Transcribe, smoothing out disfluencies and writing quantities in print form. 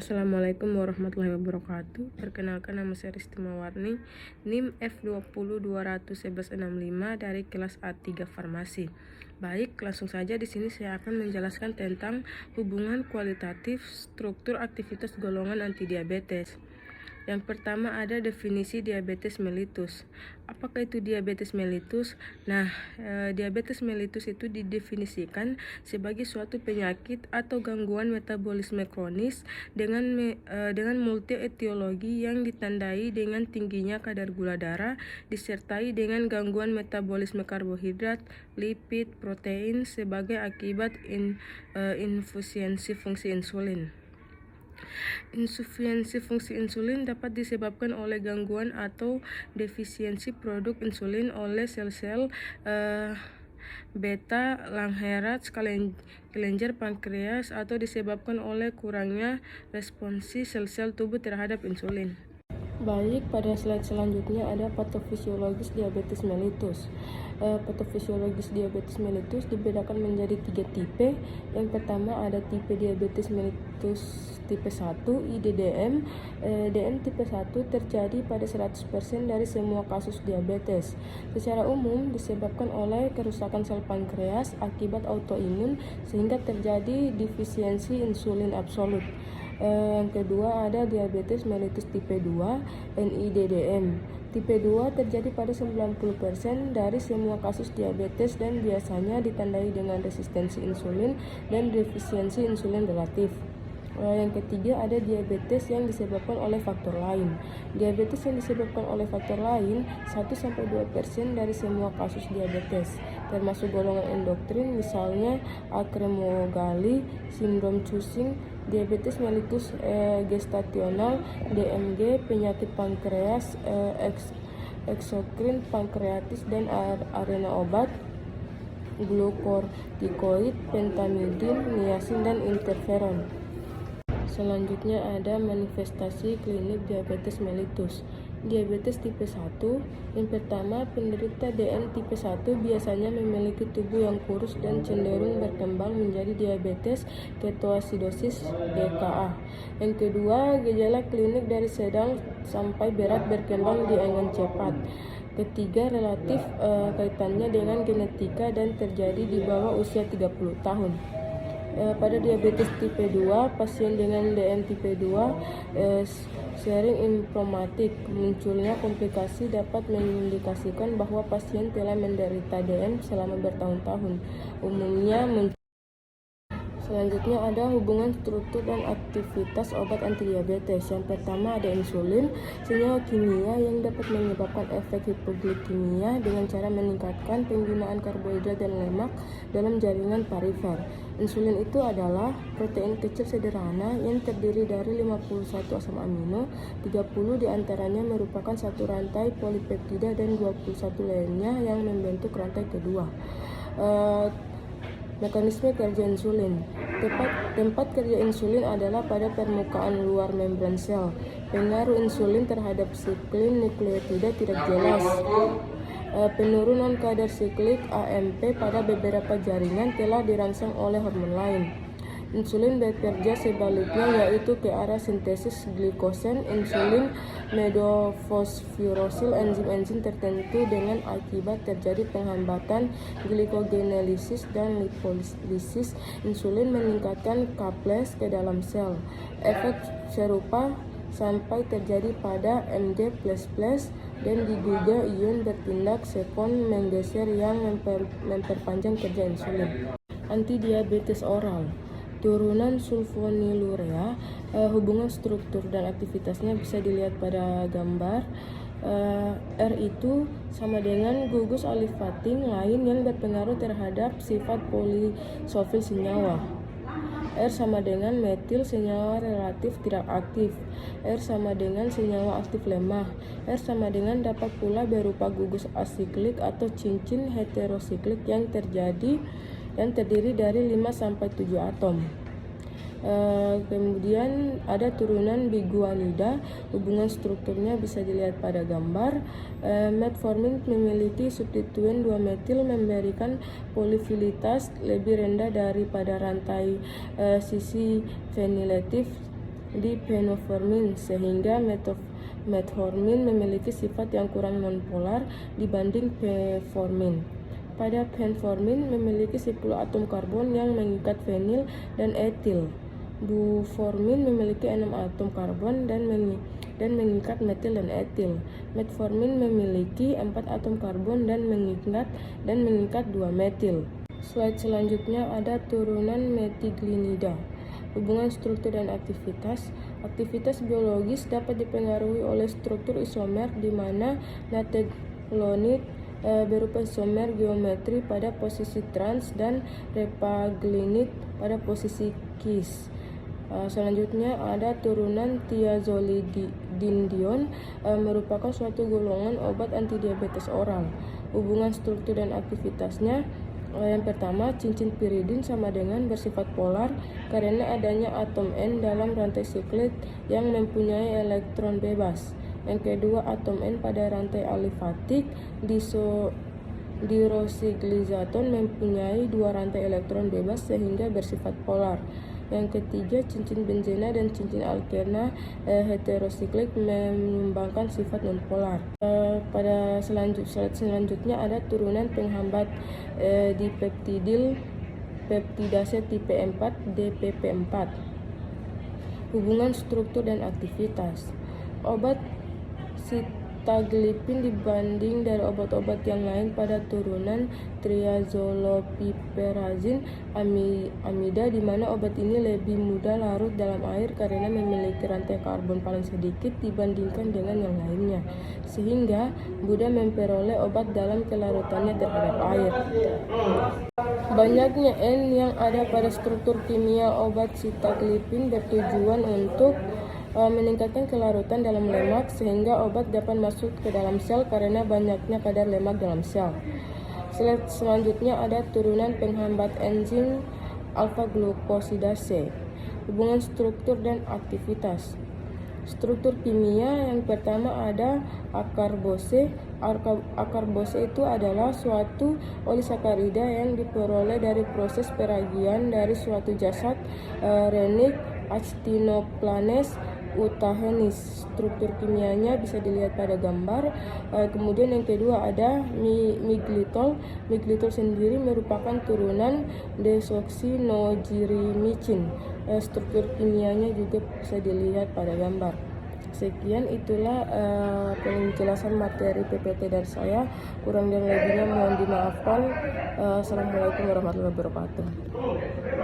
Assalamualaikum warahmatullahi wabarakatuh. Perkenalkan, nama saya Risti Mawarni, NIM F20211165 dari kelas A3 Farmasi. Baik, langsung saja di sini saya akan menjelaskan tentang hubungan kualitatif struktur aktivitas golongan antidiabetes. Yang pertama ada definisi diabetes mellitus. Apakah itu diabetes mellitus? Nah, diabetes mellitus itu didefinisikan sebagai suatu penyakit atau gangguan metabolisme kronis dengan multi etiologi yang ditandai dengan tingginya kadar gula darah disertai dengan gangguan metabolisme karbohidrat, lipid, protein sebagai akibat insufiensi fungsi insulin. Insufiensi fungsi insulin dapat disebabkan oleh gangguan atau defisiensi produk insulin oleh sel-sel beta Langerhans kelenjar pankreas atau disebabkan oleh kurangnya responsi sel-sel tubuh terhadap insulin. Baik, pada slide selanjutnya ada patofisiologis diabetes mellitus. Patofisiologis diabetes mellitus dibedakan menjadi 3 tipe. Yang pertama ada tipe diabetes mellitus tipe 1 IDDM. DM tipe 1 terjadi pada 100% dari semua kasus diabetes. Secara umum disebabkan oleh kerusakan sel pankreas akibat autoimun sehingga terjadi defisiensi insulin absolut. Yang kedua ada diabetes mellitus tipe 2 NIDDM. Tipe 2 terjadi pada 90% dari semua kasus diabetes dan biasanya ditandai dengan resistensi insulin dan defisiensi insulin relatif. Yang ketiga ada diabetes yang disebabkan oleh faktor lain. Diabetes yang disebabkan oleh faktor lain 1-2% dari semua kasus diabetes, termasuk golongan endokrin misalnya akromegali, sindrom Cushing, diabetes mellitus gestasional, DMG, penyakit pankreas, eksokrin pankreatis dan arena obat, glukortikoid, pentamidin, niacin dan interferon. Selanjutnya ada manifestasi klinik diabetes mellitus. Diabetes tipe 1. Yang pertama, penderita DM tipe 1 biasanya memiliki tubuh yang kurus dan cenderung berkembang menjadi diabetes ketoasidosis DKA. Yang kedua, gejala klinik dari sedang sampai berat berkembang dengan cepat. Ketiga, relatif kaitannya dengan genetika dan terjadi di bawah usia 30 tahun. Pada diabetes tipe 2, pasien dengan DM tipe 2 sering inflamatik. Munculnya komplikasi dapat mengindikasikan bahwa pasien telah menderita DM selama bertahun-tahun. Umumnya Selanjutnya ada hubungan struktur dan aktivitas obat antidiabetes. Yang pertama ada insulin, senyawa kimia yang dapat menyebabkan efek hipoglikemia dengan cara meningkatkan penggunaan karbohidrat dan lemak dalam jaringan perifer. Insulin itu adalah protein kecil sederhana yang terdiri dari 51 asam amino, 30 diantaranya merupakan satu rantai polipeptida dan 21 lainnya yang membentuk rantai kedua. Mekanisme kerja insulin. Tempat kerja insulin adalah pada permukaan luar membran sel. Pengaruh insulin terhadap siklin nukleotida tidak jelas. Penurunan kadar siklik AMP pada beberapa jaringan telah dirangsang oleh hormon lain. Insulin bekerja sebaliknya, yaitu ke arah sintesis glikosen. Insulin medofosforosil enzim-enzim tertentu dengan akibat terjadi penghambatan glikogenelisis dan lipolisis. Insulin meningkatkan kaplase ke dalam sel. Efek serupa sampai terjadi pada Mg++ dan diduga ion bertindak sekon menggeser yang memperpanjang kerja insulin. Antidiabetes oral. Turunan sulfonilurea, hubungan struktur dan aktivitasnya bisa dilihat pada gambar. R itu sama dengan gugus alifating lain yang berpengaruh terhadap sifat polisofil senyawa. R sama dengan metil senyawa relatif tidak aktif. R sama dengan senyawa aktif lemah. R sama dengan dapat pula berupa gugus asiklik atau cincin heterosiklik yang terdiri dari 5-7 atom. Kemudian ada turunan biguanida, hubungan strukturnya bisa dilihat pada gambar. Metformin memiliki substituen 2-metil memberikan polifilitas lebih rendah daripada rantai sisi fenilatif dipenoformin, sehingga metformin memiliki sifat yang kurang nonpolar dibanding penformin. Pada penformin memiliki 10 atom karbon yang mengikat fenil dan etil. Buformin memiliki 6 atom karbon dan mengikat metil dan etil. Metformin memiliki 4 atom karbon dan mengikat 2 metil. Slide selanjutnya ada turunan metiglinida. Hubungan struktur dan aktivitas. Aktivitas biologis dapat dipengaruhi oleh struktur isomer di mana natriglonid berupa isomer geometri pada posisi trans dan repaglinid pada posisi cis. Selanjutnya ada turunan thiazolidinedion merupakan suatu golongan obat antidiabetes oral. Hubungan struktur dan aktivitasnya, yang pertama, cincin piridin sama dengan bersifat polar karena adanya atom N dalam rantai siklit yang mempunyai elektron bebas. Yang kedua, atom N pada rantai alifatik dirosiglizaton mempunyai 2 rantai elektron bebas sehingga bersifat polar. Yang ketiga, cincin benzena dan cincin alkena heterosiklik menyumbangkan sifat nonpolar. Pada slide selanjutnya ada turunan penghambat dipeptidil peptidase tipe 4 DPP4. Hubungan struktur dan aktivitas. Obat sitaglipin dibanding dari obat-obat yang lain pada turunan triazolopiperazin amida, di mana obat ini lebih mudah larut dalam air karena memiliki rantai karbon paling sedikit dibandingkan dengan yang lainnya, sehingga mudah memperoleh obat dalam kelarutannya terhadap air. Banyaknya N yang ada pada struktur kimia obat sitaglipin bertujuan untuk meningkatkan kelarutan dalam lemak sehingga obat dapat masuk ke dalam sel karena banyaknya kadar lemak dalam sel. Slide selanjutnya ada turunan penghambat enzim alfa-glukosidase. Hubungan struktur dan aktivitas. Struktur kimia yang pertama ada akarbose. Akarbose itu adalah suatu olisakarida yang diperoleh dari proses peragian dari suatu jasad Rennic actinoplanes utahenis. Struktur kimianya bisa dilihat pada gambar. Kemudian yang kedua ada miglitol. Miglitol sendiri merupakan turunan desoksinojirimicin. Struktur kimianya juga bisa dilihat pada gambar. Sekian, itulah penjelasan materi PPT dari saya. Kurang dan lebihnya mohon dimaafkan. Assalamualaikum warahmatullahi wabarakatuh.